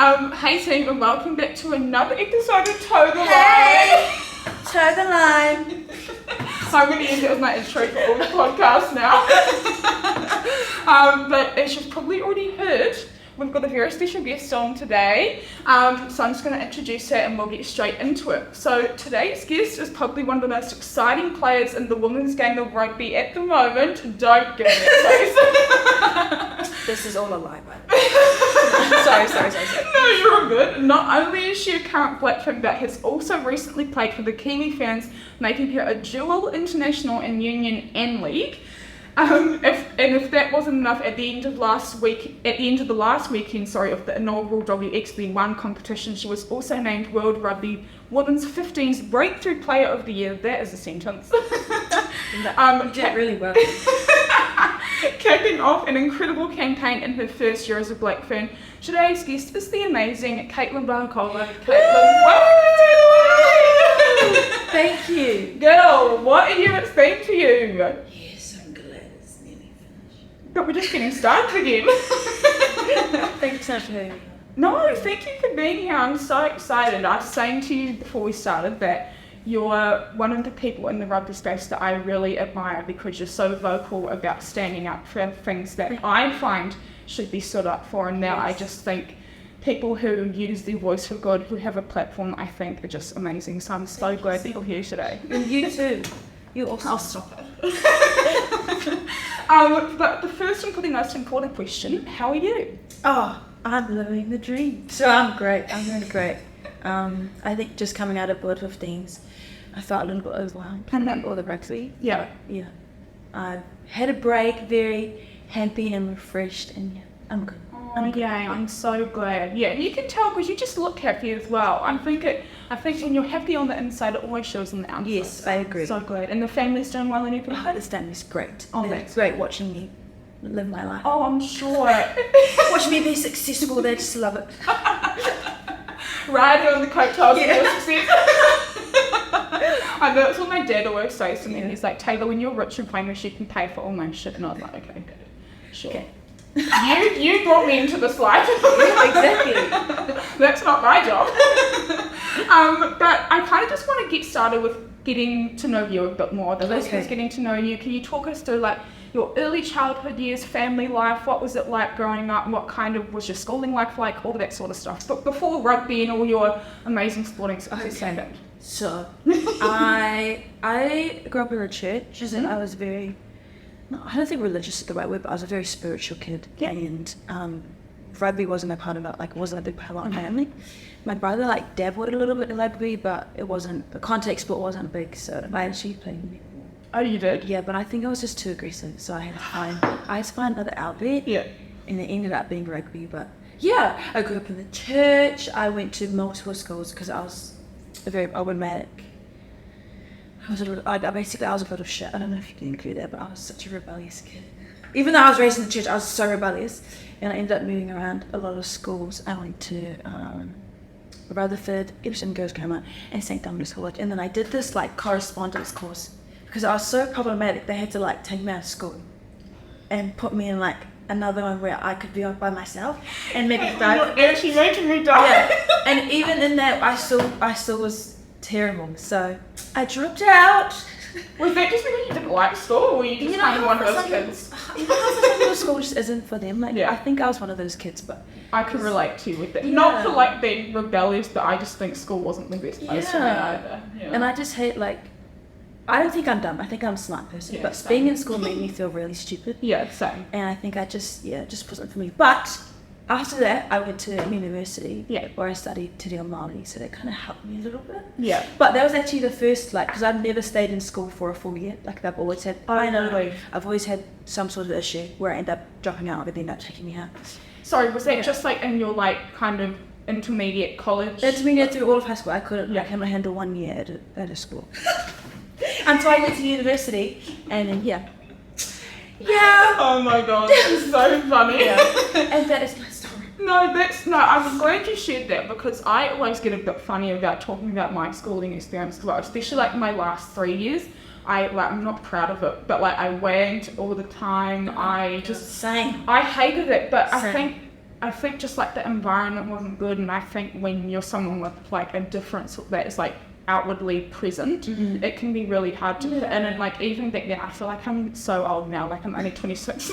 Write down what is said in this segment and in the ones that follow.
Hey team, and welcome back to another episode of Toe the Line. Hey! Toe the line. I'm going to end it with my intro for all the podcasts now. But as you've probably already heard, we've got a very special guest on today. So I'm just going to introduce her and we'll get straight into it. So today's guest is probably one of the most exciting players in the women's game of rugby at the moment. Don't give me a face. This is all a lie, by the way. Sorry. No, you're all good. Not only is she a current Blackfin, but has also recently played for the Kiwi Ferns, making her a dual international in Union and League. If that wasn't enough, at the end of the last weekend of the inaugural WXB1 competition, she was also named World Rugby Women's 15's Breakthrough Player of the Year. That is a sentence. You did really well. Kicking off an incredible campaign in her first year as a Blackfin, today's guest is the amazing Katelyn Vaha'akolo. Katelyn, welcome to the Thank you. Girl, what a year it's been for you. Yes, I'm glad it's nearly finished. But we're just getting started again. Thanks so much for having me. No, thank you for being here. I'm so excited. I was saying to you before we started that you're one of the people in the rugby space that I really admire because you're so vocal about standing up for things that I find should be stood up for. And now I just think people who use their voice for good, who have a platform, I think are just amazing. So I'm so glad that you're here today. And you too. You also. I'll stop it. But the first and probably most important question, how are you? Oh, I'm living the dream. So I'm great. I'm really great. I think just coming out of Board 15s, I felt a little bit overwhelmed. And all the rugby. Yeah. Yeah. I've had a break, very happy and refreshed, and yeah, I'm good. I'm so glad. Yeah, and you can tell because you just look happy as well. I think when you're happy on the inside, it always shows on the outside. Yes, I agree. So glad. And the family's doing well and everything? Oh, this family's great. Oh, it's great watching me live my life. Oh, I'm sure. Watch me be successful, they just love it. Riding on the coattails of Yeah. your success. I know that's what my dad always says to me. He's like, Taylor, when you're rich and famous, you can pay for all my shit. And I was like, okay, sure. Okay. You brought me into this life. Yeah, exactly. That's not my job. But I kind of just want to get started with getting to know you a bit more. The listeners getting to know you. Can you talk us through like your early childhood years, family life? What was it like growing up? What kind of was your schooling life like? All of that sort of stuff. But before rugby and all your amazing sporting success. So, I grew up in a church, and I was very, I don't think religious is the right word, but I was a very spiritual kid. Yeah. And rugby wasn't a part of it, wasn't a big part of my family. My brother dabbled a little bit in rugby, but it wasn't, the contact sport wasn't big, so I actually played netball. Oh, you did? Yeah, but I think I was just too aggressive, so I had to find another outlet. Yeah. And it ended up being rugby, but yeah, I grew up in the church. I went to multiple schools because I was a very problematic. I was a bit of shit. I don't know if you can include that, but I was such a rebellious kid. Even though I was raised in the church, I was so rebellious, and I ended up moving around a lot of schools. I went to Rutherford, Epsom Girls Grammar, and St. Dominic's College, and then I did this correspondence course because I was so problematic. They had to take me out of school and put me in another one where I could be by myself and maybe thrive. You're actually making me die. Yeah, and even in that, I still was terrible. So I dropped out. Was that just because you didn't like school, or were you just kind of one of those kids? You know how for some people school just isn't for them? Yeah. I think I was one of those kids, but I can relate to you with that. Yeah. Not for being rebellious, but I just think school wasn't the best place for me either. Yeah. And I just hate I don't think I'm dumb. I think I'm a smart person. Yeah, but same. being in school made me feel really stupid. Yeah, same. And I think I just wasn't for me. But after that, I went to university where I studied Te Reo Māori, so that kind of helped me a little bit. Yeah. But that was actually the first, because I've never stayed in school for a full year. I've always had, I've always had some sort of issue where I end up dropping out, but they end up taking me out. Sorry, was that just in your kind of intermediate college? Intermediate through all of high school. I couldn't handle 1 year at a school. Until I went to university, and then yeah. Oh my god, that's so funny. Yeah. And that is my story. I'm glad you shared that because I always get a bit funny about talking about my schooling experience as well, especially my last 3 years. I'm not proud of it, but I wagged all the time. Same. I hated it, but Same. I think I think just like the environment wasn't good, and I think when you're someone with like a difference that is like outwardly present, it can be really hard to fit in. And like even back then, I feel like I'm so old now, like I'm only 26.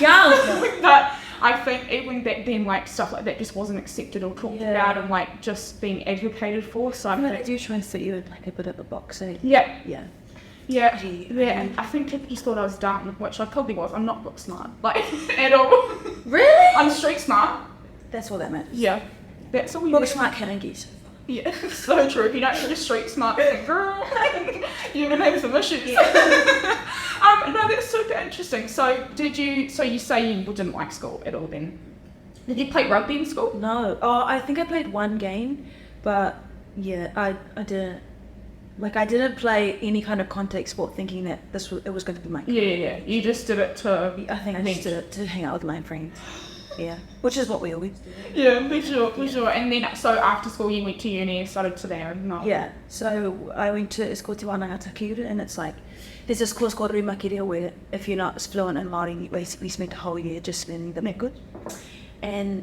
Young. But I think even back then, like stuff like that just wasn't accepted or talked about and like just being advocated for. So I think, do try and fit you in like a bit of a box, eh? yeah. Yeah. And I think people just thought I was dumb, which I probably was. I'm not book smart, like at all. Really? I'm street smart. That's all that matters. Yeah, that's all we Book do. smart can get. Yeah, so true. If you don't get a street smart thing, girl, you're gonna have some issues. Yeah. No, that's super interesting. So you say you didn't like school at all then? Did you play rugby in school? No. Oh, I think I played one game, but yeah, I didn't. Like I didn't play any kind of contact sport thinking that it was going to be my career. Yeah. You just did it to. I think I just did it to hang out with my friends. Yeah, which is what we always do. Yeah, for sure. And then, so after school you went to uni and started to there, no? Yeah, so I went to Escote Wānanga Takiura, and it's like, there's this course called Rimakirea where if you're not fluent in Māori, you basically spend a whole year just learning the language. And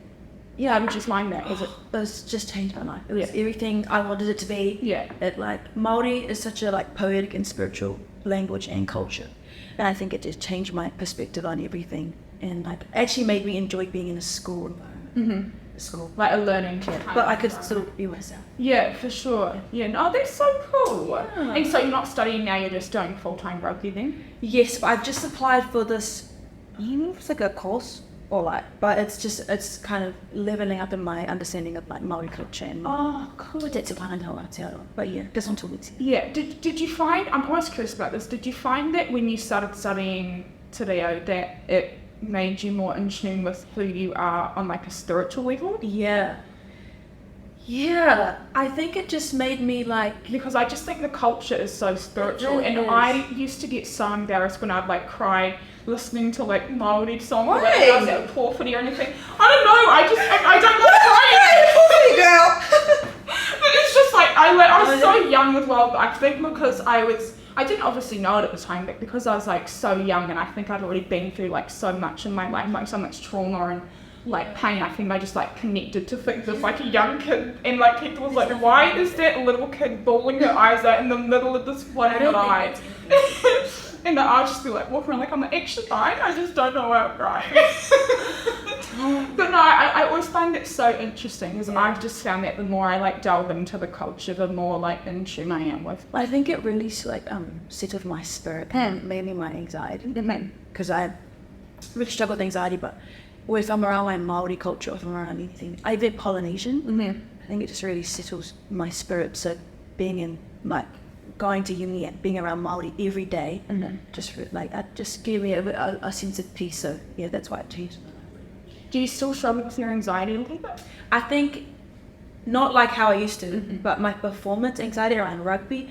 yeah, I would just mind that. it was just changed my life. It was everything I wanted it to be. Yeah. It like, Māori is such a like poetic and spiritual language and culture. And I think it just changed my perspective on everything. And like actually made me enjoy being in a school environment. School. Like a learning But I could still be myself. Yeah, for sure. Yeah, no, that's so cool. Yeah. And so you're not studying now, you're just doing full-time rugby then? Yes, but I've just applied for this, I don't know if it's like a course or like, but it's kind of leveling up in my understanding of like Māori culture and Cool. that's a Aotearoa. But yeah, just until it's Yeah, did you find, I'm always curious about this, did you find that when you started studying Te Reo that it made you more in tune with who you are on like a spiritual level? Yeah, I think it just made me like... Because I just think the culture is so spiritual, It and is. I used to get so embarrassed when I'd like cry listening to like Māori songs or Why? like I was at Pōwhiri or anything. I don't know, I don't like crying. girl! But it's just like, I was so young as well, but I think because I didn't obviously know it at the time, but because I was like so young and I think I'd already been through like so much in my life, like so much trauma and like pain, I think I just like connected to things as like a young kid, and like people was like, why is that little kid bawling her eyes out in the middle of this flooded eye? And I'll just be like walking around like I'm actually fine, I just don't know why I'm crying. But no, I always find it so interesting because I've just found that the more I like delve into the culture, the more like in tune I am with. I think it really like settled my spirit, mainly my anxiety. Because I really struggle with anxiety, but if I'm around my Māori culture, or if I'm around anything, I'm a bit Polynesian. I think it just really settles my spirit. So being in like going to uni and being around Māori every day, just gave me a sense of peace. So yeah, that's why it changed. Do you still struggle with your anxiety a little bit? I think not like how I used to, but my performance anxiety around rugby,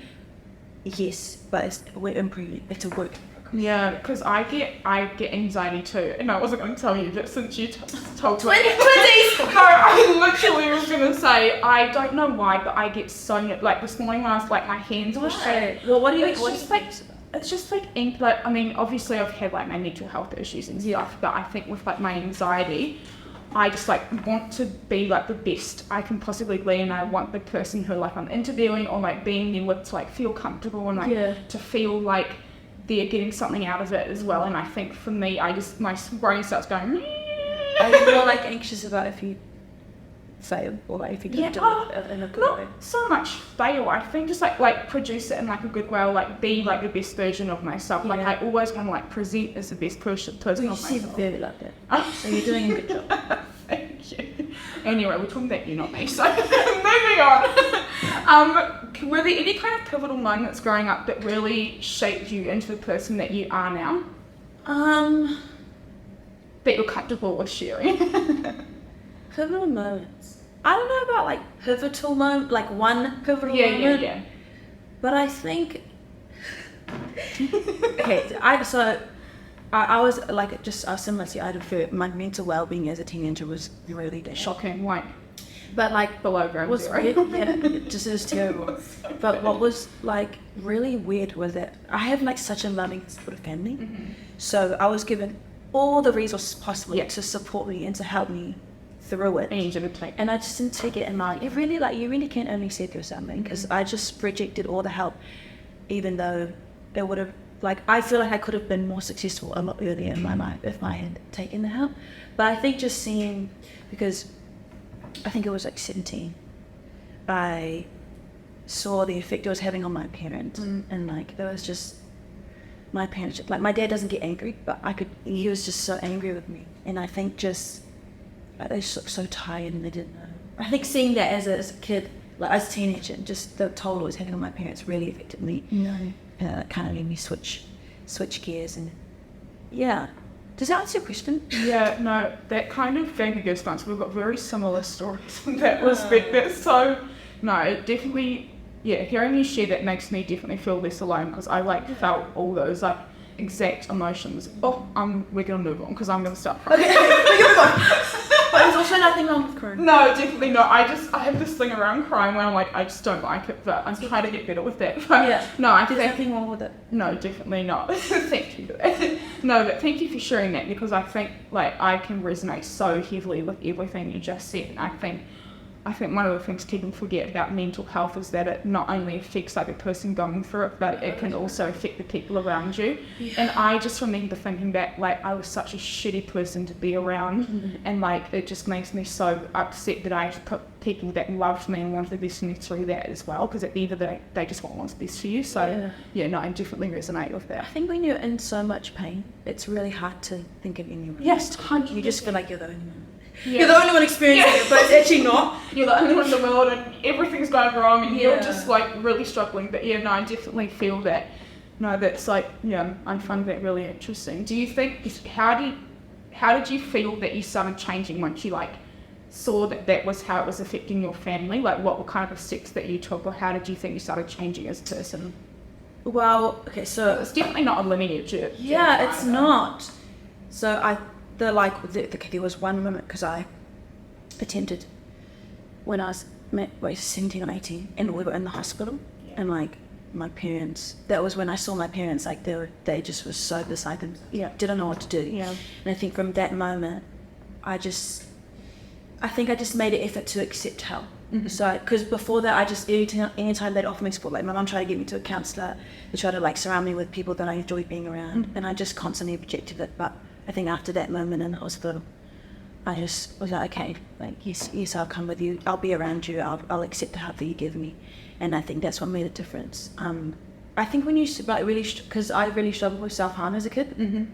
yes, but we're improving. It's a work. Yeah, because I get anxiety too, and I wasn't going to tell you, but since you told me, Twinsies! No, I literally was going to say I don't know why, but I get so like this morning when I was like my hands were shaking. Well, what do you? It's just like I mean, obviously I've had like my mental health issues and stuff, but I think with like my anxiety, I just like want to be like the best I can possibly be, and I want the person who like I'm interviewing or like being there with to like feel comfortable and like to feel like they're getting something out of it as well. And I think for me, my brain starts going. Are you more like anxious about if you fail or like if you don't do it in a good way? Not so much fail. I think just like produce it in like a good way, or like be like the best version of myself. Like I always want to like present as the best person of You myself. seem very like that. So you're doing a good job. Thank you. Anyway, we're talking about you, not me. So moving on. Were there any kind of pivotal moments growing up that really shaped you into the person that you are now? That you're comfortable with sharing? Pivotal moments. I don't know about like pivotal moment, like one pivotal moment. Yeah. But I think. Okay, I was like just similar to you. I feel my mental well-being as a teenager was really down. Shocking, like, but like below ground was zero. it just is terrible. But what was like really weird was that I have like such a loving sort of family. So I was given all the resources possible Yeah. to support me and to help me through it. And you didn't take. And I just didn't take it in mind. It really, like, you really can only save yourself, because I just rejected all the help, even though it would have, like, I feel like I could have been more successful a lot earlier in my life if I had taken the help. But I think just seeing, because I think it was like 17, I saw the effect it was having on my parents. And like, there was just, my parents, like, my dad doesn't get angry, but he was just so angry with me. And I think just, like, they just looked so tired and they didn't know. I think seeing that as a kid, like as a teenager, just the toll it was having on my parents really affected me. It kind of made me switch gears. And yeah, does that answer your question? Yeah, no, that kind of gave me goosebumps. We've got very similar stories in that respect. That's so, no, it definitely, yeah, hearing you share that makes me definitely feel less alone, because I like felt all those like exact emotions. Oh, we're gonna move on because I'm gonna start crying. Okay, we're gonna move on. But there's also nothing wrong with crying. No, definitely not. I have this thing around crying where I'm like, I just don't like it, but I'm trying to get better with that. But Yeah. no, I There's think nothing wrong with it. no, definitely not. Thank you for that. No, but thank you for sharing that, because I think like I can resonate so heavily with everything you just said. And I think one of the things people forget about mental health is that it not only affects like the person going through it, but it can also affect the people around you. Yeah. And I just remember thinking back, like, I was such a shitty person to be around, and like it just makes me so upset that I put people that loved me and wanted the best for me through that as well, because at the end of the day, they just want what's best for you. So yeah, no, I definitely resonate with I that. think when you're in so much pain, it's really hard to think of anyone. Yes, You just feel like you're the only one. Yeah. You're the only one experiencing it, but it's actually not. You're the only one in the world and everything's going wrong and you're Yeah. just like really struggling. But yeah, no, I definitely feel that. No, that's like, yeah, I find that really interesting. Do you think, how did you feel that you started changing once you like saw that was how it was affecting your family? Like what were kind of the steps that you took, or how did you think you started changing as a person? Well, okay, so It's definitely not a linear journey. yeah, it's not. So there was one moment, because I attempted when I was 17 or 18, and we were in the hospital, and like my parents, that was when I saw my parents, like they just were so beside them, didn't know what to do. Yeah. And I think from that moment, I think I just made an effort to accept help. So, because before that, I just, anytime they'd offer me support, like my mum tried to get me to a counsellor, they tried to like surround me with people that I enjoyed being around, and I just constantly rejected it. But I think after that moment in the hospital, I just was like, okay, like yes, I'll come with you, I'll be around you, I'll accept the help that you give me, and I think that's what made a difference. I think when you like really, because I really struggled with self-harm as a kid,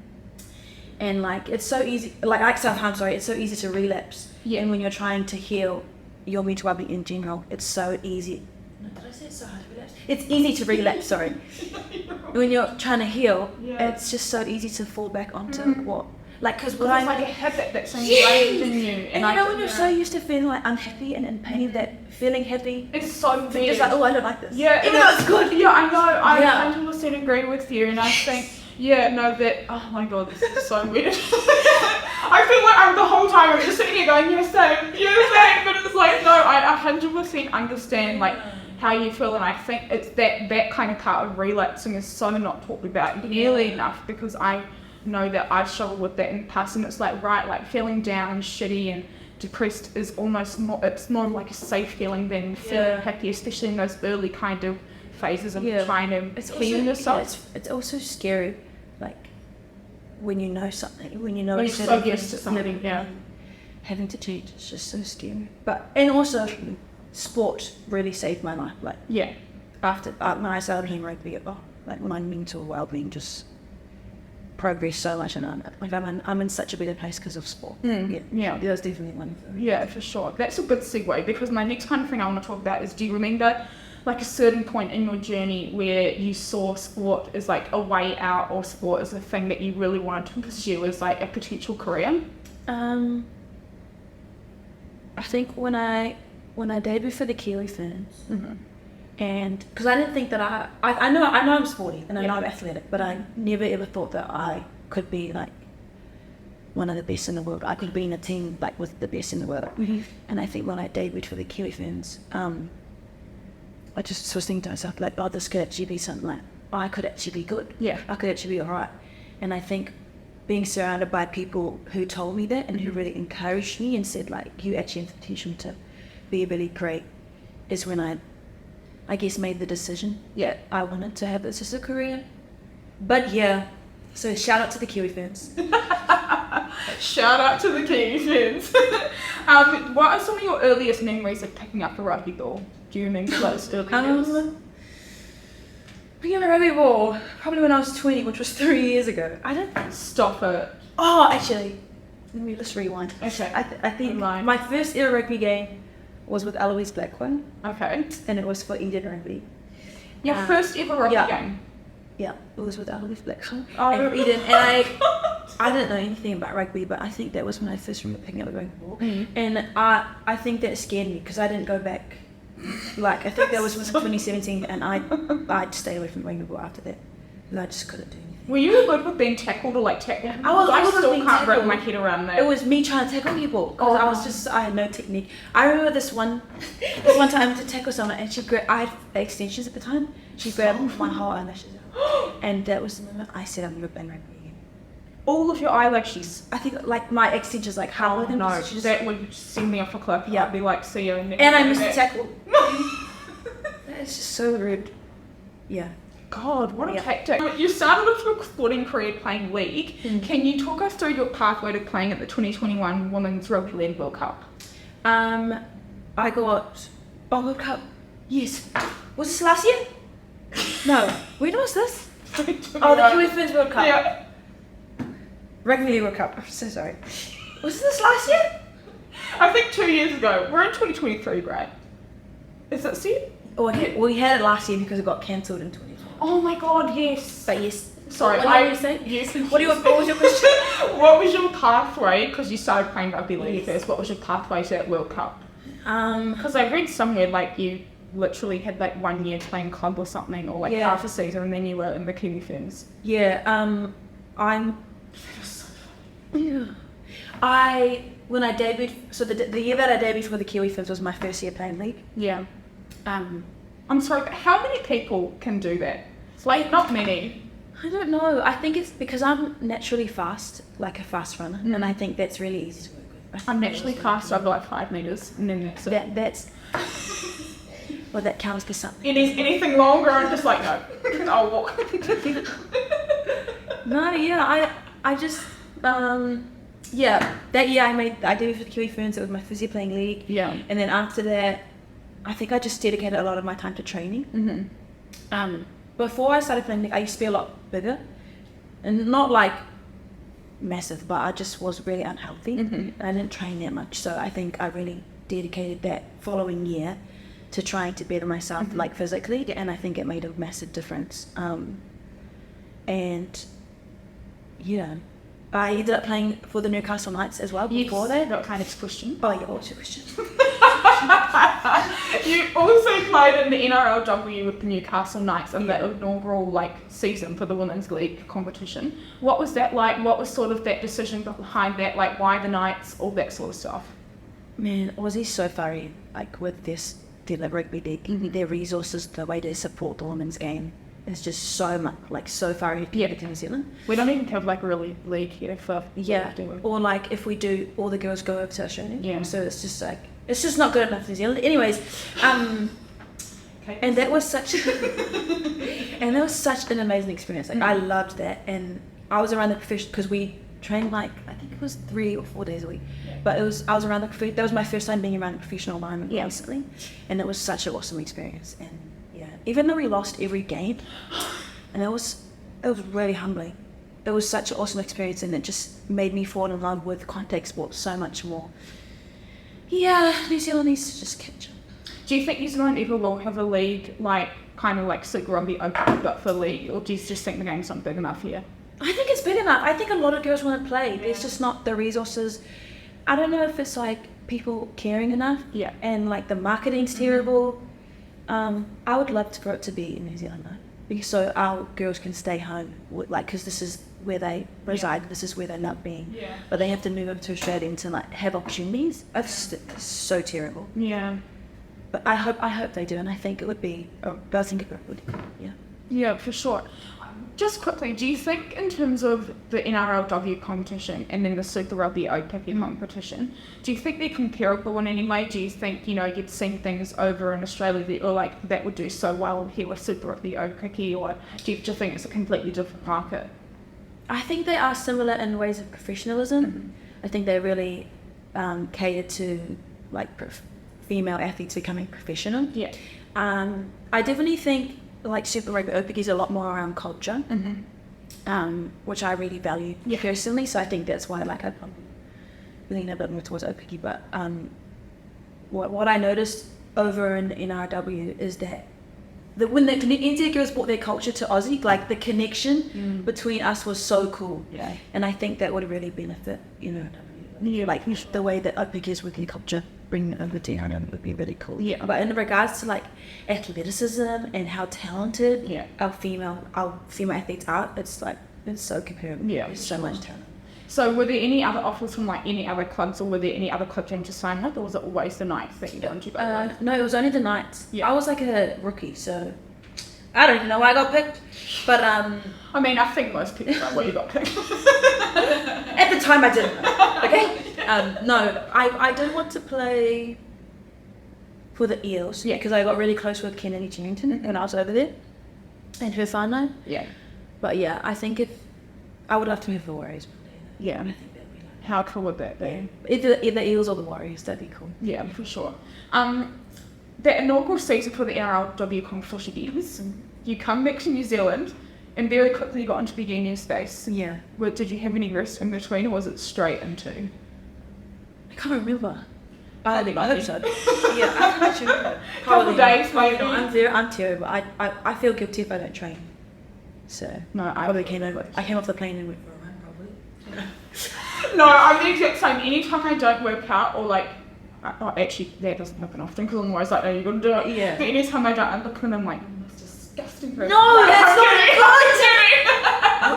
and like it's so easy, like self-harm, sorry, it's so easy to relapse. Yeah. And when you're trying to heal your mental well-being in general, it's so easy. No, did I say it's so hard to relapse? It's easy to relapse, sorry. When you're trying to heal, it's just so easy to fall back onto what, like, because It's like a habit that's ingrained in you. And you know when you're so used to feeling like unhappy and in pain, that feeling happy, it's so you're weird. just like, oh, I don't like this. Yeah, even though it's good. Yeah, I know. I Yeah. 100% agree with you, and I think, oh my god, this is so weird. I feel like the whole time I'm just sitting here going, yes, same, but it's like, no, I 100% understand like how you feel, and I think it's that kind of part of relapsing is so not talked about nearly enough, because I know that I've struggled with that in the past, and it's like, right, like feeling down and shitty and depressed is almost more, it's more like a safe feeling than feeling happy, especially in those early kind of phases of trying to clean yourself. It's also scary, like when you know something, when you know When it's you're so used to something, having to change, it's just so scary. But and also, sport really saved my life. Like after when I started playing rugby, like my mental well-being just progressed so much, and I'm in such a better place because of sport. There's definitely one. Yeah, for sure. That's a good segue, because my next kind of thing I want to talk about is, do you remember like a certain point in your journey where you saw sport as like a way out, or sport as a thing that you really wanted to pursue as like a potential career? I think when I debuted for the Kiwi Ferns, and because I didn't think that I know I'm sporty and I know I'm athletic, but I never ever thought that I could be like one of the best in the world. I could be in a team like with the best in the world. And I think when I debuted for the Kiwi Ferns, I just was thinking to myself like, oh, this could actually be something, like I could actually be good. I could actually be alright. And I think being surrounded by people who told me that and who really encouraged me and said, like, you actually have the potential to be really great, is when I guess made the decision. Yeah, I wanted to have this as a career. But yeah, so shout out to the Kiwi fans. Shout out to the Kiwi fans. What are some of your earliest memories of picking up a rugby ball? Do you remember those early years? Picking up a rugby ball, probably when I was 20, which was 3 years ago. I don't Stop it. Oh, actually, let me just rewind. Okay. I think my first ever rugby game was with Eloise Blackwell. Okay. And it was for Indian rugby. Your first ever rugby game? Yeah, it was with Eloise Blackwell. Oh, and Eden. And I didn't know anything about rugby, but I think that was when I first remember picking up a rugby ball. And I think that scared me because I didn't go back. Like, I think that was 2017, and I'd stay away from rugby ball after that. And I just couldn't do anything. Were you good with being tackled or like tackled? I still being can't wrap tackled. my head around that. It was me trying to tackle people because I had no technique. I remember this one time to tackle someone, and I had extensions at the time. She grabbed my whole eyelashes out, and that was the moment I said I'm never playing rugby again. All of your eyelashes. I think like my extensions like how No, that would send me off a cliff. Yeah. I'd be like, see you. And I missed the tackle. That's just so rude. Yeah. God, what a tactic. You started off your sporting career playing league. Can you talk us through your pathway to playing at the 2021 Women's Rugby League World Cup? I got World Cup. Yes. Was this last year? No. When was this? Oh, the Kiwi Ferns World Cup. Yeah. Rugby League World Cup. I'm so sorry. Was this last year? I think 2 years ago. We're in 2023, right? Is that it? Oh, we had it last year because it got cancelled in 2020. Oh my God, yes. But yes. Sorry, what did you say? Yes. What was your question? What was your pathway? Because you started playing rugby league first. What was your pathway to that World Cup? Because I read somewhere like you literally had like 1 year playing club or something, or like half a season, and then you were in the Kiwi Ferns. Yeah. When I debuted, so the year that I debuted for the Kiwi Ferns was my first year playing league. Yeah. I'm sorry, but how many people can do that? Like, not many. I don't know. I think it's because I'm naturally fast, like a fast runner, and I think that's really easy to work with. I'm naturally fast over like 5 meters, and then that's it. That's well, that counts for something. Anything longer, I'm just like, no, I'll walk. No, yeah, I just that year I debuted for the Kiwi Ferns. It was my first year playing league. Yeah. And then after that, I think I just dedicated a lot of my time to training. Before I started playing league, I used to be a lot bigger, and not like massive, but I just was really unhealthy. I didn't train that much, so I think I really dedicated that following year to trying to better myself, like physically, and I think it made a massive difference. And yeah, I ended up playing for the Newcastle Knights as well before that. That kind of question. Oh yeah, what's your question? You also played in the NRLW with the Newcastle Knights in the inaugural like season for the Women's League competition. What was that like? What was sort of that decision behind that? Like, why the Knights? All that sort of stuff. Man, Aussie's so far in, like with their rugby league, their resources, the way they support the women's game is just so much, like so far ahead to New Zealand. We don't even have like a really league here for or like if we do, all the girls go over to Australia. Yeah. So it's just like it's just not good enough for New Zealand. Anyways, and that was such an amazing experience. Like I loved that, and I was around the profession because we trained like I think it was 3 or 4 days a week. But I was around that was my first time being around a professional environment recently, and it was such an awesome experience. And even though we lost every game, and it was really humbling. It was such an awesome experience, and it just made me fall in love with contact sports so much more. Yeah, New Zealand needs to just catch up. Do you think New Zealand ever will have a league like kind of like Super Rugby Open but for league, or do you just think the game's not big enough here? I think it's big enough. I think a lot of girls want to play. There's just not the resources. I don't know if it's like people caring enough. Yeah. And like the marketing's terrible. I would love for it to be in New Zealand though, because so our girls can stay home, because this is where they reside. This is where they love being. Yeah. But they have to move over to Australia to like have opportunities. It's so terrible. Yeah. But I hope they do, and I think it would be. I think it would. Yeah. Yeah, for sure. Just quickly, do you think in terms of the NRLW competition and then the Super Rugby Aupiki competition, do you think they're comparable in any way? Do you think, you'd seen things over in Australia that you're like, that would do so well here with Super Rugby Aupiki, or do you just think it's a completely different market? I think they are similar in ways of professionalism. I think they really cater to like female athletes becoming professional. Yeah. I definitely think like Super Rugby Aupiki is a lot more around culture, which I really value personally. So I think that's why like I probably lean a bit more towards Aupiki. But what I noticed over in NRW is that when the NZ girls brought their culture to Aussie, like the connection between us was so cool. Yeah. And I think that would really benefit, like the way that Aupiki is with their culture, bringing it over to NRW would be really cool. Yeah. But in regards to like athleticism and how talented our female athletes are, it's so comparable. Yeah. There's so much talent. So were there any other offers from like any other clubs, or were there any other clubs you to sign with, or was it always the Knights that you wanted to go with? No, it was only the Knights. Yeah. I was like a rookie, so I don't even know why I got picked. But I mean, I think most people know why you got picked. at the time I didn't know. Okay? No, I did want to play for the Eels because I got really close with Kennedy Charrington when I was over there and her whānau. Yeah. But yeah, I think I would love to move the Warriors. Yeah. How cool would that be? Either Eels or the Warriors, that'd be cool. Yeah, for sure. The inaugural season for the NRLW competition begins. You come back to New Zealand and very quickly got into the union space. Yeah. Did you have any rest in between, or was it straight into? I can't remember. I hope so. Yeah, I should remember. Couple days maybe. I'm terrible. I feel guilty if I don't train. So no, I probably came off the plane and went for a run probably. No, I'm the exact same. Anytime I don't work out, or like, actually that doesn't happen often because I'm always like, no, you gotta do it. Yeah. But anytime I don't, I look and I'm like, that's disgusting. Person. No, that's not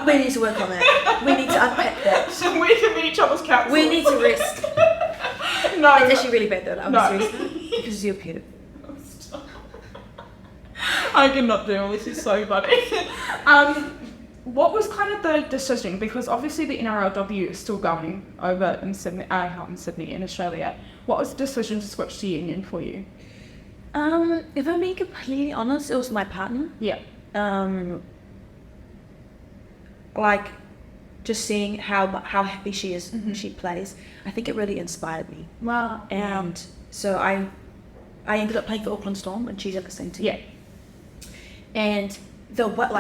good. We need to work on that. We need to unpack that. So we can be each other's counsel. We need to rest. No, it's actually really bad though. I'm serious because you're cute. I cannot do this. Is so funny. What was kind of the decision? Because obviously the NRLW is still going over in Sydney, out in Sydney in Australia. What was the decision to switch to union for you? If I'm being completely honest, it was my partner. Yeah. Like, just seeing how happy she is when she plays, I think it really inspired me. Wow. And so I ended up playing for Auckland Storm, and she's at the same team. Yeah. And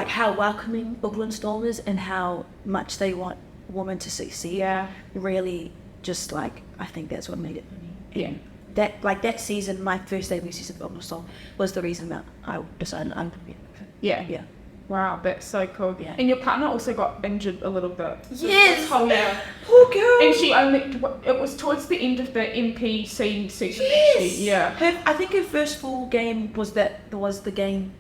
how welcoming Auckland Storm is, and how much they want women to succeed. Yeah. Really, just like, I think that's what made it for me. Yeah. That season, my first debut season for Auckland Storm, was the reason that I decided I'm prepared. Yeah. Yeah. Wow, that's so cool. Yeah. And your partner also got injured a little bit. Yes. Oh yeah. Poor girl. And it was towards the end of the NPC season. Yes. Actually. Yeah. I think her first full game was the game.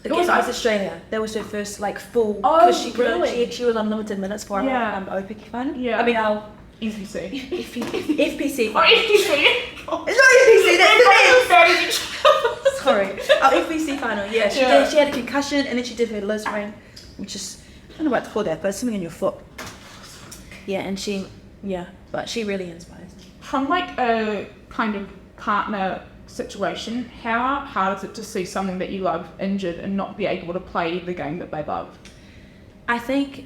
Against Australia. That was her first full. Oh, she really? She was on limited minutes for our Aupiki final. Yeah. I mean our FPC. FPC. Oh, FPC. It's not FPC. That's Sorry, our FPC final. Yeah, she had a concussion, and then she did her Lisbon, which is, I don't know what to call that, but it's something in your foot. Yeah, but she really inspires me. From a kind of partner situation, how hard is it to see someone that you love injured and not be able to play the game that they love? I think,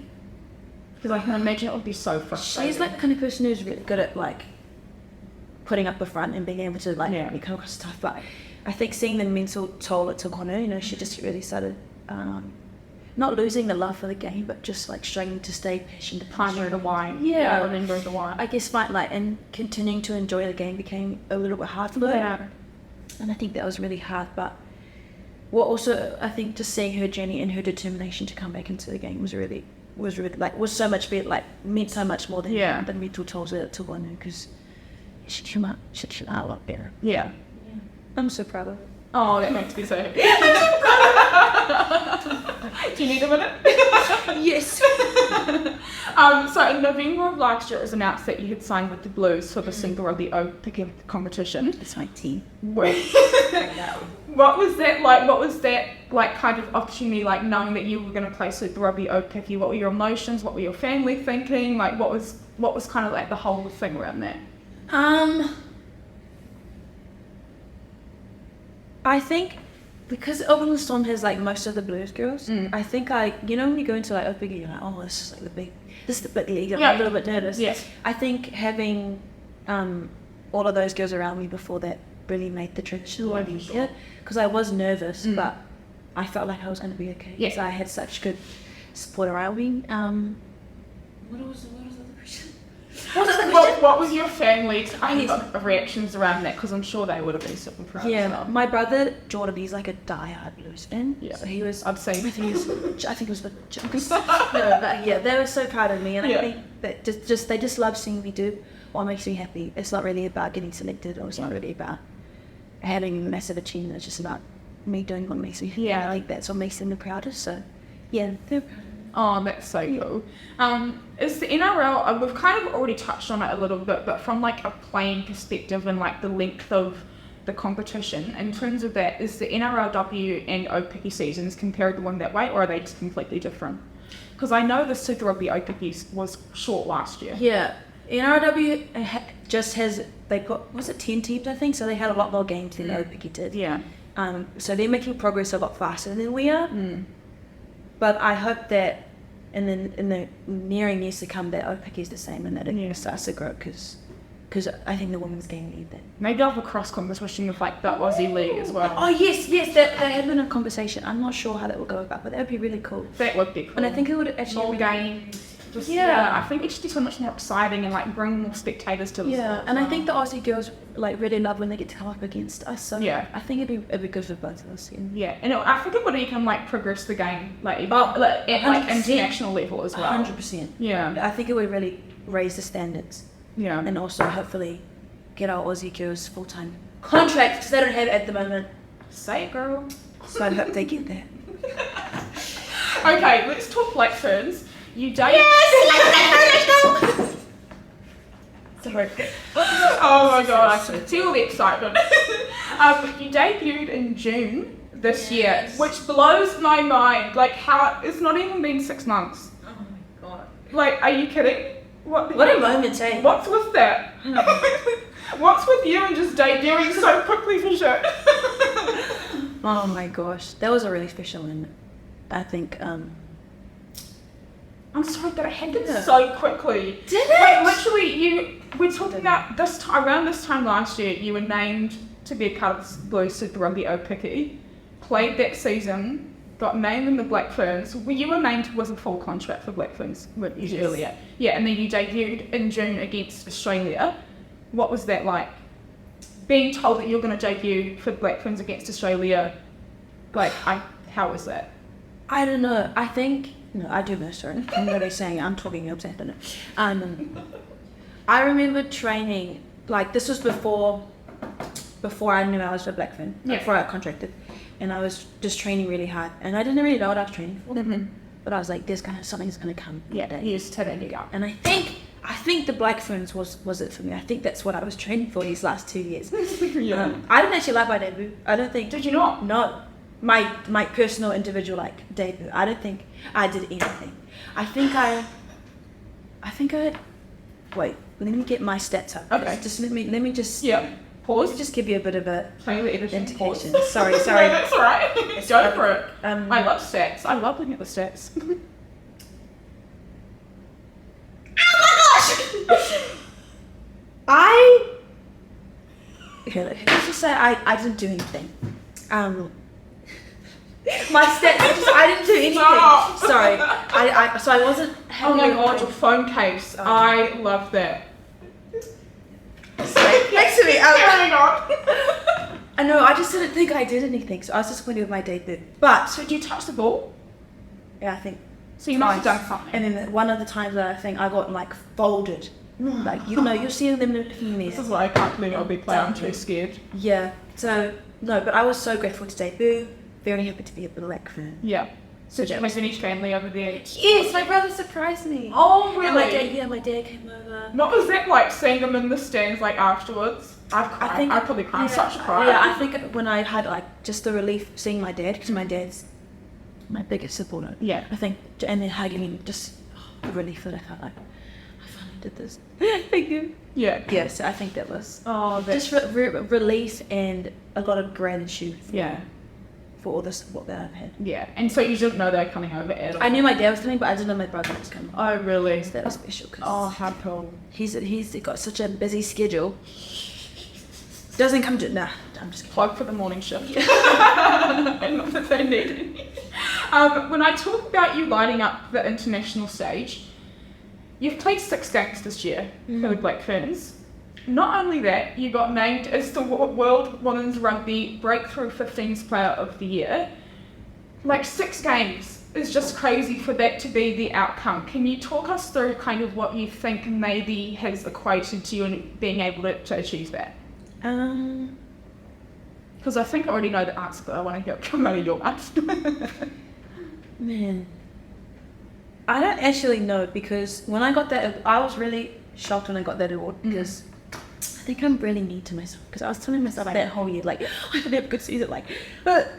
because I can imagine it would be so frustrating. She's the kind of person who's really good at putting up the front and being able to come across stuff, but I think seeing the mental toll it took on her, she just really started not losing the love for the game, but just struggling to stay passionate. Remembering the why. Yeah, remembering the why. I guess and continuing to enjoy the game became a little bit hard for her. Yeah. And I think that was really hard, but what also, I think just seeing her journey and her determination to come back into the game was so much better, meant so much more than mental tolls that it took on her, because she came out a lot better. Yeah. I'm so proud of her. Oh, that makes me so happy. Do you need a minute? Yes. So in November of last year, it was announced that you had signed with the Blues for the Super Rugby Open competition. It's my team. What was that like? What was that like kind of opportunity like, knowing that you were going to play Super Rugby Open? What were your emotions? What were your family thinking? Like, what was kind of like the whole thing around that? I think because Open Storm has like most of the Blues girls, I think when you go into like Open, you're like, oh, this is like this is the big league. I'm a little bit nervous. Yeah. I think having all of those girls around me before that really made the transition a lot easier, because I was nervous, but I felt like I was going to be okay. Yes, I had such good support around me. What was the other question? What was your family's reactions around that? Because I'm sure they would have been super proud. Yeah, my brother Jordan, he's like a diehard Blues fan. Yeah, so he was. I'd say. I think it was the jokes. No, but yeah, they were so proud of me, and I think that they just love seeing me do what makes me happy. It's not really about getting selected, or it's not really about having a massive achievement. It's just about me doing what makes me happy. Yeah, like that's what makes them the proudest. So yeah, they're proud. Oh, that's so cool. Is the NRL, we've kind of already touched on it a little bit, but from like a playing perspective and like the length of the competition, in terms of that, is the NRLW and Opiki seasons comparable in that way, or are they just completely different? Because I know the Super Rugby Opiki was short last year. Yeah, NRLW just has, they've got, was it 10 teams I think, so they had a lot more games than Opiki did. Yeah. So they're making progress a lot faster than we are. But I hope that in the nearing years to come that Opiki is the same and that it starts to grow, because I think the women's game need that. Maybe I'll have a cross competition with like the Aussie League as well. Oh yes, that had been a conversation. I'm not sure how that would go about, but that would be really cool. That would be cool. And I think it would actually more games. I think it should be so much more exciting and like bring more spectators to the sport. Yeah, and I think the Aussie girls like really love when they get to come up against us. So yeah, I think it'd be good for both of us. Yeah, and I think it would even like progress the game at like international level as well. 100%. Yeah, I think it would really raise the standards. Yeah, and also hopefully get our Aussie girls full-time contracts, because they don't have it at the moment. Say it, girl. So I hope they get that. Okay, let's talk Black Ferns. You date. Yes! Sorry. Oh my god, I can feel the excitement. You debuted in June this year, which blows my mind. Like, how it's not even been 6 months. Oh my god. Like, are you kidding? What a moment, eh? What's with that? What's with you and just debuting so quickly for shit? Oh my gosh, that was a really special one. I think. I'm sorry that it happened so quickly. Did it? Like, literally, we're talking about around this time last year, you were named to be a part of the Blue Super Rugby Opiki, played that season, got named in the Black Ferns. Well, you were named with a full contract for Black Ferns earlier. Yeah, and then you debuted in June against Australia. What was that like? Being told that you're going to debut for Black Ferns against Australia, like, how was that? I don't know. I think. No, I do know, sorry. I'm really saying I'm talking upset. I remember training, like this was before I knew I was a Black Fern, before I got contracted, and I was just training really hard, and I didn't really know what I was training for, but I was like, something's gonna come. Yeah, you just turn it up. And I think the Black Ferns was it for me. I think that's what I was training for these last 2 years. Yeah. I didn't actually like my debut. I don't think. Did you not? No. My personal individual like debut. I don't think I did anything. I think I wait, let me get my stats up. Okay. Just let me just pause. Just give you a bit of a indication. Sorry. No, that's all right. Go for it. I love stats. I love looking at the stats. Oh my gosh! Let's just say I didn't do anything. My stats, I didn't do anything. Stop. Sorry. So I wasn't. Oh my god, your phone case. I love that. Next to me. Carrying on. I know. I just didn't think I did anything, so I was disappointed with my debut. But so did you touch the ball? Yeah, I think. So you must have done something. And then one of the times that I think I got like folded. Like you're seeing them looking this is why I can't believe I'll be playing. I'm too scared. Yeah. So no, but I was so grateful to debut. Very happy to be a Black Fern. Yeah. So did you have any family over there? Yes, my brother surprised me. Oh, really? And my dad came over. What was that like, seeing them in the stands like afterwards? I probably cried. Such a cry. Yeah, I think when I had like just the relief seeing my dad, because my dad's my biggest supporter. Yeah. I think, and then hugging him, just the relief that I felt like I finally did this. Thank you. Yeah. Yeah, so I think that was that's... just relief and a lot of gratitude for all the support that I've had. Yeah, and so you didn't know they were coming over at all? I knew my dad was coming, but I didn't know my brother was coming. Oh, really? So that was special. Oh, how cool. He's got such a busy schedule. Doesn't come to... Nah, I'm just kidding. Plug for the morning shift. And not that they need any. When I talk about you lighting up the international stage, you've played 6 games this year for the Black Ferns. Not only that, you got named as the World Women's Rugby Breakthrough 15s Player of the Year. Like 6 games is just crazy for that to be the outcome. Can you talk us through kind of what you think maybe has equated to you and being able to achieve that? Because I think I already know the answer, but I want to hear it come out of your mouth. Man, I don't actually know, because when I got that, I was really shocked when I got that award, because I think I'm really mean to myself, because I was telling myself that whole year, like, I didn't have a good season, like, but,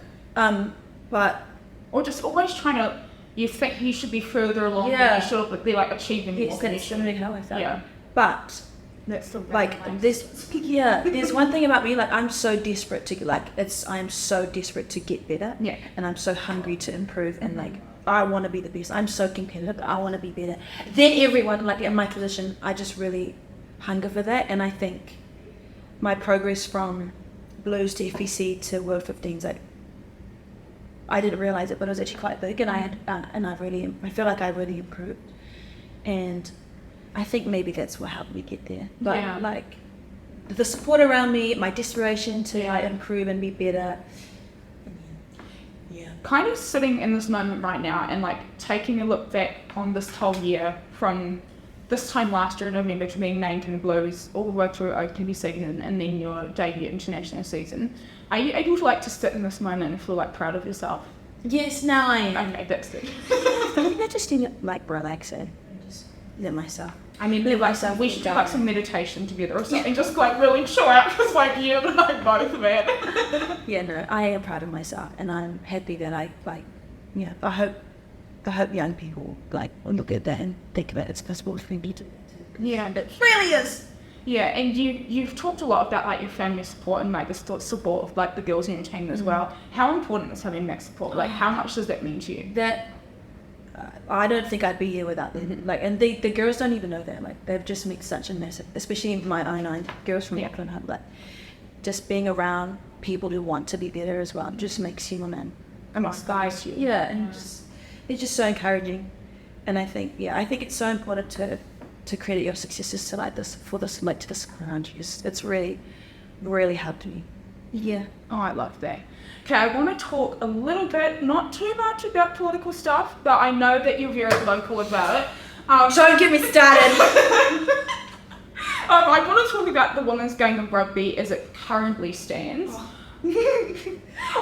or just always trying to, you think you should be further along than you should be like achieving more. Yes, that's really how I felt. Yeah. But, that's the like, there's one thing about me, like, I'm so desperate to, like, I'm so desperate to get better. Yeah. And I'm so hungry to improve, and, like, I want to be the best. I'm so competitive, I want to be better than everyone, like, in my position. I just really hunger for that, and I think my progress from Blues to FPC to World 15s, like, I didn't realize it, but it was actually quite big, and I feel like I really improved, and I think maybe that's what helped me get there. But like, the support around me, my desperation to like improve and be better. Yeah. Kind of sitting in this moment right now and like taking a look back on this whole year from this time last year in November to being named in the Blues all the way through OTB season and then your debut international season. Are you able to like to sit in this moment and feel like proud of yourself? Yes, now I am. Okay, that's it. I think I just need to like relax and just let myself. I mean, we should do like some meditation together or something, just like really chill out, because like you and I both, man. Yeah, no, I am proud of myself, and I'm happy that I hope young people like look at that and think about it's possible for me to. Yeah, it really is. Yeah, and you've talked a lot about like your family support and like the support of like the girls in your team as well. How important is having that support? Like, how much does that mean to you? That I don't think I'd be here without them. Like, and the girls don't even know that. Like, they've just made such a massive, especially my own girls from Auckland Hub. Like, just being around people who want to be better as well just makes you a man. And inspires you. Yeah, and it's just so encouraging. And I think it's so important to credit your successes to to this around you. It's really, really helped me. Yeah. Oh, I love that. Okay, I want to talk a little bit, not too much about political stuff, but I know that you're very local about it. Don't get me started. I want to talk about the women's game of rugby as it currently stands.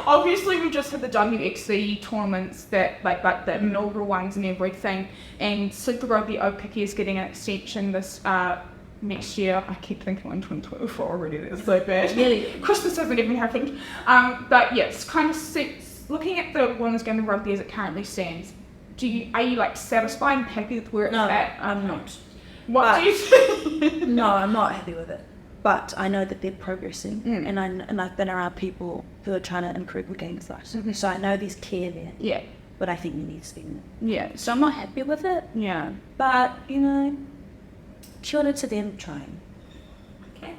Obviously, we just had the WXC tournaments that like the inaugural ones and everything, and Super Rugby Opiki is getting an extension this next year. I keep thinking in 2024 already. That's so bad. Really? Christmas hasn't even happened. But yeah, it's kind of looking at the women's game of rugby as it currently stands. Are you like satisfied and happy with where it's at? No, I'm not. What do you think? No, I'm not happy with it. But I know that they're progressing, and I've been around people who are trying to improve the game stuff. So I know there's care there. Yeah. But I think we need to spend it. Yeah. So I'm not happy with it. Yeah. But shout out to them trying. Okay.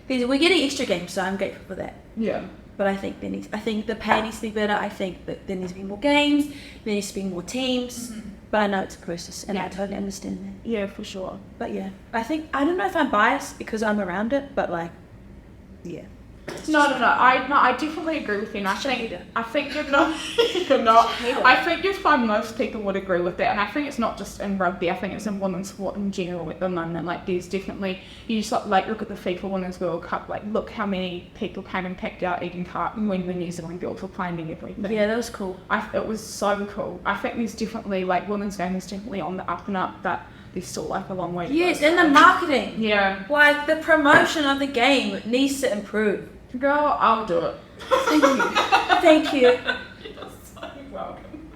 Because we're getting extra games, so I'm grateful for that. Yeah. But I think the pay needs to be better. I think that there needs to be more games. There needs to be more teams. But I know it's a process, and I totally understand that. Yeah, for sure. But yeah, I don't know if I'm biased because I'm around it, but like, yeah. No. I definitely agree with you. And I think you're not. You're not. I think you'd find most people would agree with that. And I think it's not just in rugby. I think it's in women's sport in general at the moment. Like, there's definitely, you just like look at the FIFA Women's World Cup. Like, look how many people came and packed out Eden Park when the New Zealand girls were playing and everything. Yeah, that was cool. It was so cool. I think there's definitely like women's game is definitely on the up and up, but there's still like a long way to go. Yes, and the marketing. Yeah. Like the promotion of the game needs to improve. Girl, I'll do it. Thank you. Thank you. You're so welcome.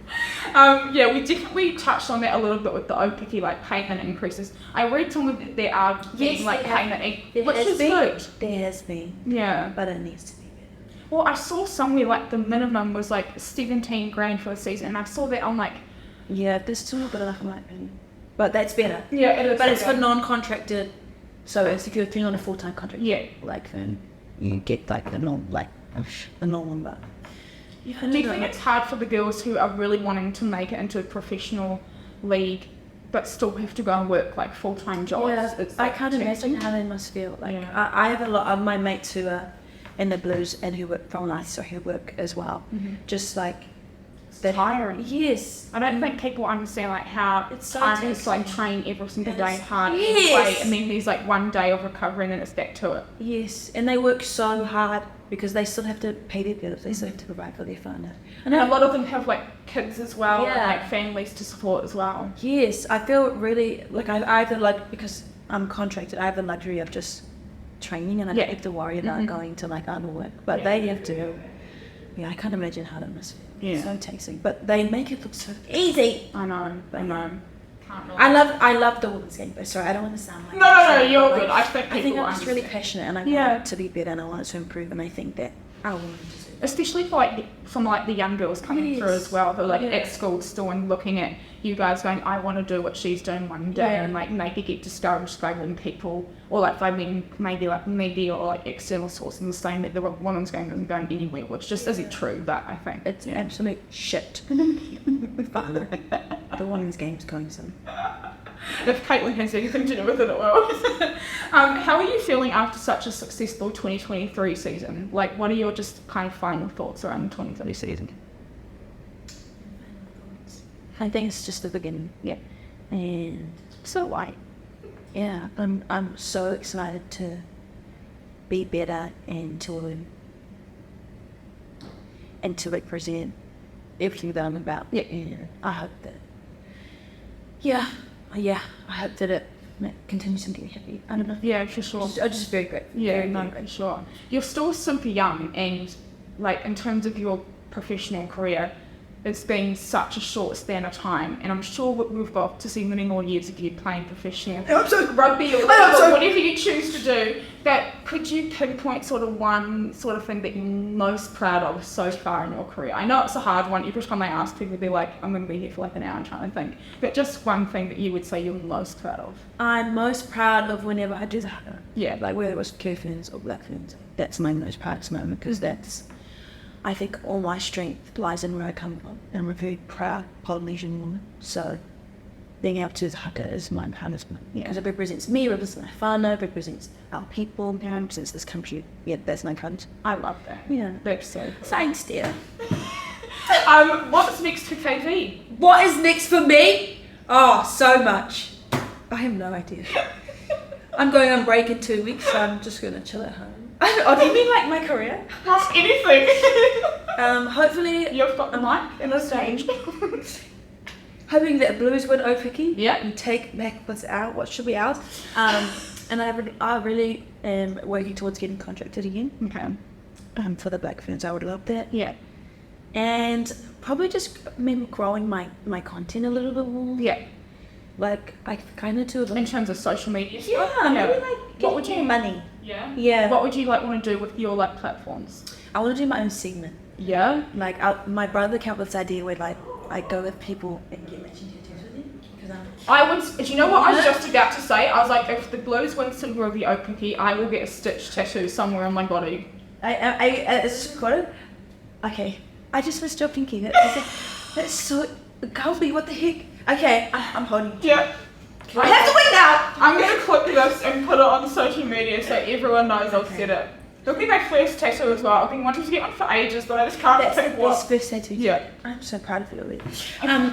Yeah, we definitely touched on that a little bit with the OPIC, like payment increases. I read somewhere that there are being like payment which is good. There has been. Yeah. But it needs to be better. Well, I saw somewhere like the minimum was like 17 grand for a season, and I saw that on like. Yeah, there's still not good enough in my opinion. But that's better. Yeah, it is. But it's for non-contracted. So it's if you're on a full-time contract. Yeah. Like then you get like the normal but. Do you think it's hard for the girls who are really wanting to make it into a professional league, but still have to go and work like full-time jobs? Yeah, I can't imagine how they must feel. Like I have a lot of my mates who are in the Blues and who work from nights or who work as well. Mm-hmm. Just like that tiring. Yes. I don't think people understand like how it's so time is like train every single day hard way, and then there's like one day of recovery and then it's back to it. Yes, and they work so hard because they still have to pay their bills, they still have to provide for their family. And a lot of them have like kids as well, and like families to support as well. Yes, I feel really like I either like, because I'm contracted, I have the luxury of just training and I don't have to worry about going to like other work, but they have to. Yeah, I can't imagine how that must feel. Yeah. So taxing, but they make it look so easy. I know. I love the women's game, but sorry, I don't want to sound like. No, you're good. I think I'm just really passionate, and I want it to be better, and I want it to improve, and I think that our women deserve. Especially for like the young girls coming through as well, who are like at school still and looking at you guys going, I want to do what she's doing one day, and like maybe get discouraged by when people, or like by maybe like media or like external sources saying that the women's game isn't going anywhere, which just isn't true. But I think it's absolute shit. The women's game's going some. If Katelyn has anything to do with it, it will. How are you feeling after such a successful 2023 season? Like, what are your just kind of final thoughts around the 2023 season? I think it's just the beginning. Yeah. And so white. Yeah, I'm so excited to be better and to learn and to represent everything that I'm about. Yeah. And I hope that. Yeah, I hope that it continues to make me happy. I don't know. Yeah, for sure. I'm just very grateful. Yeah, for sure. You're still super young, and like in terms of your professional career, it's been such a short span of time, and I'm sure we've got to see many more years of you playing professional rugby or whatever you choose to do. But could you pinpoint sort of one sort of thing that you're most proud of so far in your career? I know it's a hard one. Every time I ask people, they're like, I'm going to be here for like an hour and trying to think. But just one thing that you would say you're most proud of. I'm most proud of whenever I do the haka. Yeah. Like whether it was curfews or black ferns. That's my most proudest moment, because that's, I think all my strength lies in where I come from, and I'm a very proud Polynesian woman. So being able to do the haka is my proudest moment. Because it represents me, it represents my whānau, represents our people, it represents this country. Yeah, that's my country. I love that. Yeah. That's so cool. Thanks, dear. What's next for KV? What is next for me? Oh, so much. I have no idea. I'm going on break in 2 weeks, so I'm just going to chill at home. Oh, do you mean like my career? Ask anything. Hopefully you've got the mic and the stage. Hoping that Blues win OPIC. Yeah. And take back what's out. What should be out? And I really am working towards getting contracted again. Okay. For the Black Ferns, I would love that. Yeah. And probably just maybe growing my content a little bit more. Yeah. Like I kind of do. In terms of social media. Yeah. Maybe like what would you money? Yeah. Yeah. What would you like want to do with your like platforms? I want to do my own segment. Yeah. Like my brother came up with this idea where like I go with people and get matching tattoos with them. I would. Do you know what I was just about to say? I was like, if the Blues win silver of the OPIC, I will get a Stitch tattoo somewhere on my body. It's quoted. Okay. I just was still thinking that's so Colby. What the heck? Okay. I'm holding. Yeah. I have to wait now. I'm gonna clip this and put it on social media so everyone knows I've said it. It'll be my first tattoo as well. I've been wanting to get one for ages, but I just can't think what. That's first tattoo. Yeah. I'm so proud of you already.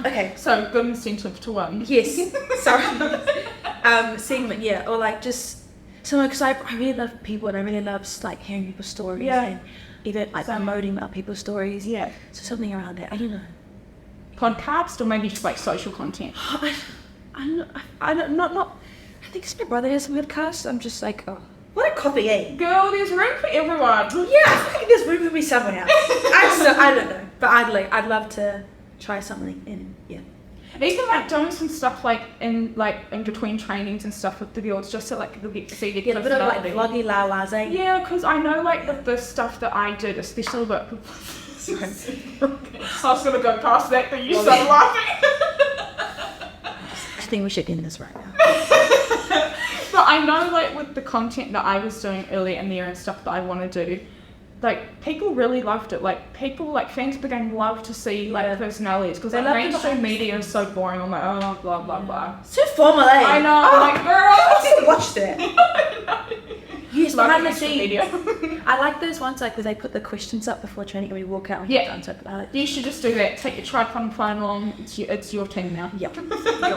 Okay. So, good incentive to win. Yes. Sorry. Segment, yeah. Or like just someone, because I really love people and I really love like hearing people's stories. Yeah. And even like promoting other people's stories. Yeah. So something around that. I don't know. Podcast or maybe just like social content? I think it's my brother has a podcast. I'm just like, oh, what a copy, eh? Girl, there's room for everyone. Yeah, I think there's room for me somewhere else. I don't know, but I'd love to try something and yeah. Even like doing some stuff like in between trainings and stuff with the girls, just so like people get to see their Yeah, a bit of like personality. vloggy la-las, eh? Yeah, because I know like with the stuff that I did, especially about I was gonna go past that, but you started laughing. I think we should end this right now. But I know like with the content that I was doing earlier in there and stuff that I want to do, like people really loved it. Like people, like fans began love to see like personalities, because like mainstream media is so boring. I'm like, oh blah blah blah. So formal, eh? I know. I'm like, girl, I didn't watch that. Yes, behind the mainstream scenes. media. I like those ones like where they put the questions up before training and we walk out and Yeah. done. So I like, You should just do that. Take your tripod and fly along. It's your team now. yep, you're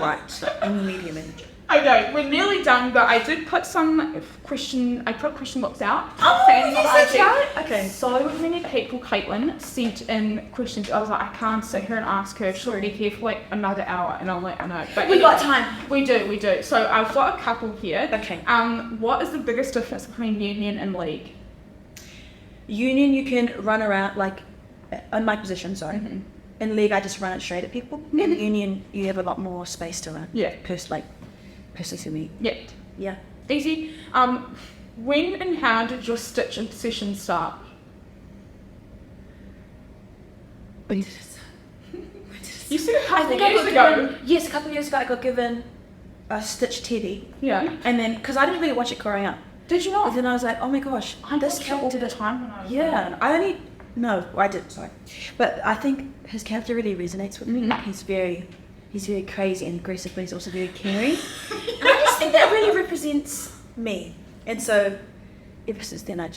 right. I'm a media manager. Okay, we're nearly done, but I did put some question box out. Oh, Fans on yes, IG. that's right. Okay. So many people, Caitlin, sent in questions. I was like, I can't sit here and ask her. She's already here for like another hour, and I'm like, I know. But We got time. We do. So I've got a couple here. Okay. What is the biggest difference between union and league? Union, you can run around like on my position. Sorry. Mm-hmm. In league, I just run it straight at people. In union, you have a lot more space to run. Yeah. Personally to me. Yeah. Yeah. Easy. When and how did your stitch and session start? You said a I couple think years ago. Yes, a couple of years ago I got given a stitch teddy. Yeah. And then, because I didn't really watch it growing up. Did you And not? then I was like, oh my gosh, this watched it all character. the time when I was Yeah, I did, sorry. But I think his character really resonates with me. He's very crazy and aggressive, but he's also very caring. And I just think that really represents me. And so, ever since then, I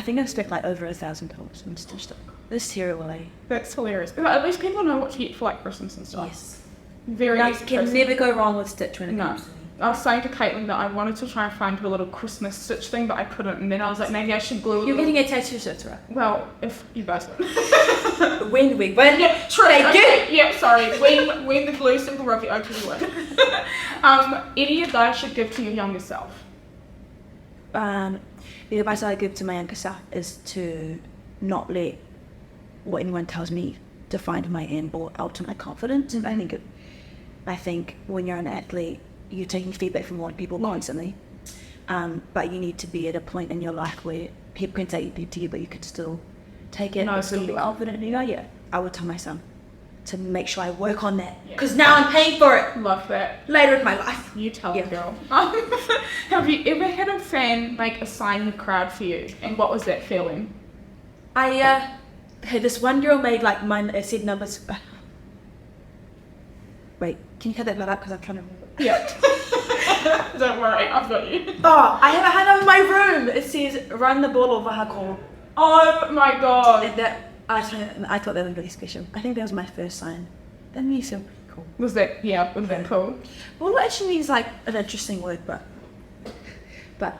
think I spent like over $1,000 on Stitch Tok. This terrible, eh? That's hilarious. But at least people know what to get for like Christmas and stuff. Yes. Very You easy can process. never go wrong with Stitch when it No. comes to me. I was saying to Caitlin that I wanted to try and find a little Christmas stitch thing, but I couldn't. And then I was like, maybe I should glue. You're getting a tattoo, so it's right. Well, if you guys. When? Yeah, true. Thank Okay. Yeah, sorry. When the glue symbol rub you open, you win. Any advice you should give to your younger self? The advice I give to my younger self is to not let what anyone tells me define my end or ultimate confidence. And I think when you're an athlete, you're taking feedback from a lot of people constantly, but you need to be at a point in your life where people can take it to you, but you can still take it. No, still be still- confident. Yeah, I would tell my son to make sure I work on that, because now I'm paying for it Love that. later in my life. You tell Yeah. the girl. Have you ever had a fan make a sign in the crowd for you? And what was that feeling? I had this one girl made like mine. It said numbers. Wait, can you cut that part up because I'm trying to remember. Yeah. Don't worry, I've got you. Oh, I have a hand over my room. It says "Run the ball" or "Vaha'akolo." Oh my god. And that I thought that was really special. I think that was my first sign. That made me feel cool. Was that, yeah, would have been cool. Well, it actually means like an interesting word, but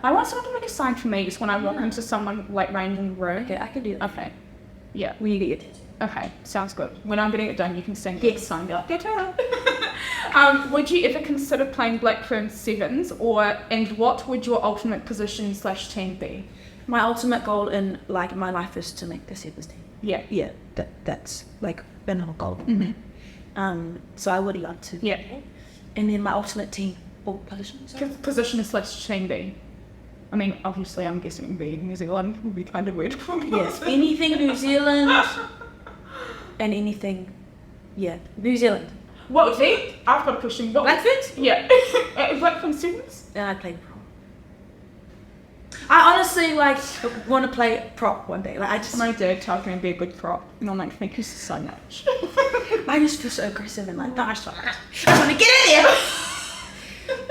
I want someone to make a sign for me just when I walk into someone like random in the room. okay, I can do that. Okay. Yeah. When you get your tattoo. Okay, sounds good. When I'm getting it done, you can sing Yes. the sign, be like, get her. Would you ever consider playing Blackburn Sevens, and what would your ultimate position / team be? My ultimate goal in like my life is to make the Sevens team. Yeah. Yeah, that's like been a goal. Mm-hmm. So I would love to. Yeah. And then my ultimate team or position. Sorry. Position / team B. I mean, obviously, I'm guessing B New Zealand would be kind of weird for me. Yes, anything New Zealand and anything, yeah, New Zealand. What was it? I've got a question. What Blackford? Yeah. Blackburn Sevens? And I played prop. I honestly like want to play prop one day. Like I just, My dad tells me to be a good prop, and I'm like, thank you so much. I just feel so aggressive and like, no, I just want to get in there.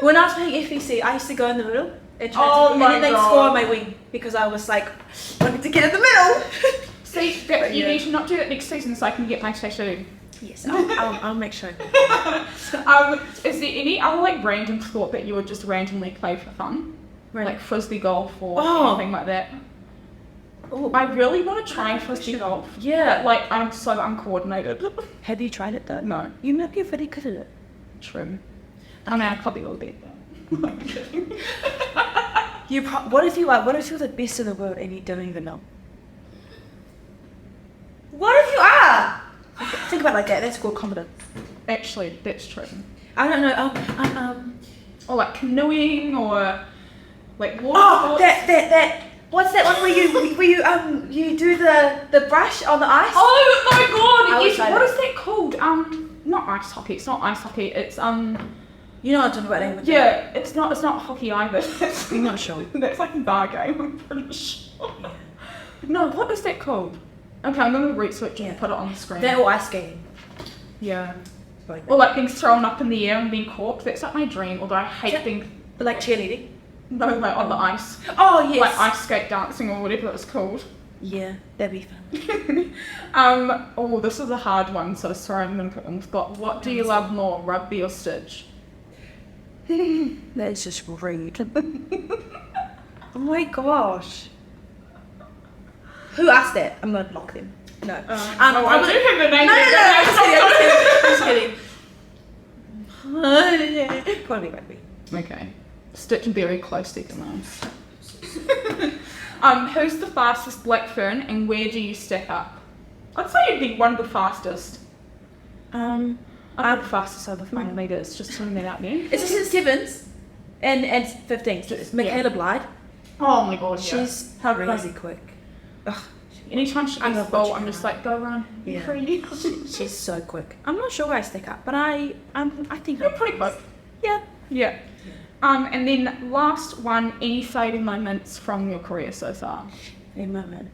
When I was playing FEC, I used to go in the middle It Oh my and then they God. score on my wing because I was like, wanting to get in the middle. See, you need to not do that next season so I can get my tattoo. Yes, I'll make sure. Is there any other like random sport that you would just randomly play for fun? Right. Like frisbee golf or Oh. anything like that? Oh, I really want to try frisbee golf. yeah. Like, I'm so uncoordinated. Have you tried it though? No. You might be very good at it. True. I mean, I probably will be. I'm kidding. What if you're the best in the world and you don't even know? What if you are? Think about it like that. That's called confidence. Actually, that's true. I don't know. Or like canoeing or like water Oh, sports. that. What's that one where you do the brush on the ice? Oh my god! I Yes, wish I what did. is that called? Not ice hockey. It's not ice hockey. It's You know what I'm talking about, Amy. Yeah, it's not hockey either. I'm not sure. That's like a bar game. I'm pretty sure. No, what is that called? Okay, I'm gonna research it and put it on the screen. That or ice skating. Yeah. Like Or like being thrown up in the air and being caught. That's like my dream. Although I hate being cheerleading. no like on the ice. Oh yes. Like ice skate dancing or whatever it's called. Yeah, that'd be fun. Oh, this is a hard one, so sorry I'm gonna put on the spot. What do you love more, rugby or Stitch? That is just rude. Oh my gosh. Who asked that? I'm gonna block them. No. I do have the name. No, I'm just kidding. Probably rugby. Okay. Stitch and very close second lines. Who's the fastest black fern and where do you stack up? I'd say you'd be one of the fastest. I'm the fastest over 5 meters, just putting that out there. It's just in sevens and 15. So it's Michaela Blythe. Oh my god, yeah. She's crazy quick. Ugh, Anytime she gets the ball, I'm just like, go run. Yeah. Free. she's so quick. I'm not sure where I stack up, but I think You're pretty close. Yeah. Yeah. And then last one, any fading moments from your career so far? A moment.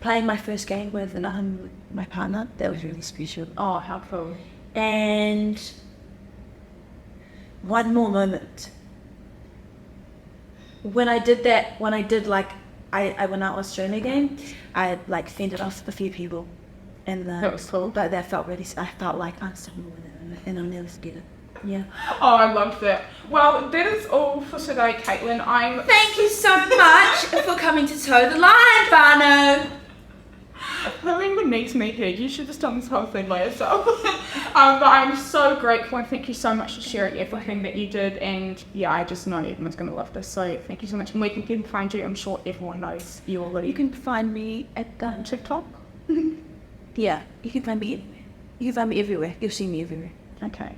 Playing my first game with my partner, that was really special. Oh, how cool. And one more moment. When I went out Australia game, I like fended off a few people, and That was cool. But that felt really. I felt like I'm something with it, and I'll never forget it. Yeah. Oh, I loved that. Well, that is all for today, Caitlin. Thank you so much for coming to toe the line, Barno. Whoever needs me here, you should just done this whole thing by yourself. But I'm so grateful and thank you so much for sharing everything that you did. And yeah, I just know everyone's going to love this. So thank you so much. And where can find you? I'm sure everyone knows you already. You can find me at the TikTok. Yeah, you can find me anywhere. You can find me everywhere. You'll see me everywhere. Okay.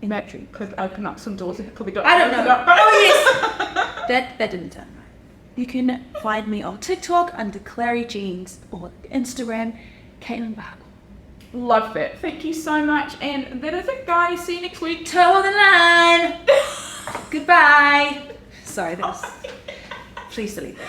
Matt could open up some doors. It probably got. I don't know. Oh yes. that didn't sound right. You can find me on TikTok under Clary Jeans or Instagram, Katelyn Vaha'aohko. Love that. Thank you so much. And that is it, guys. See you next week. Toe the line. Goodbye. Sorry, that was. Please delete that.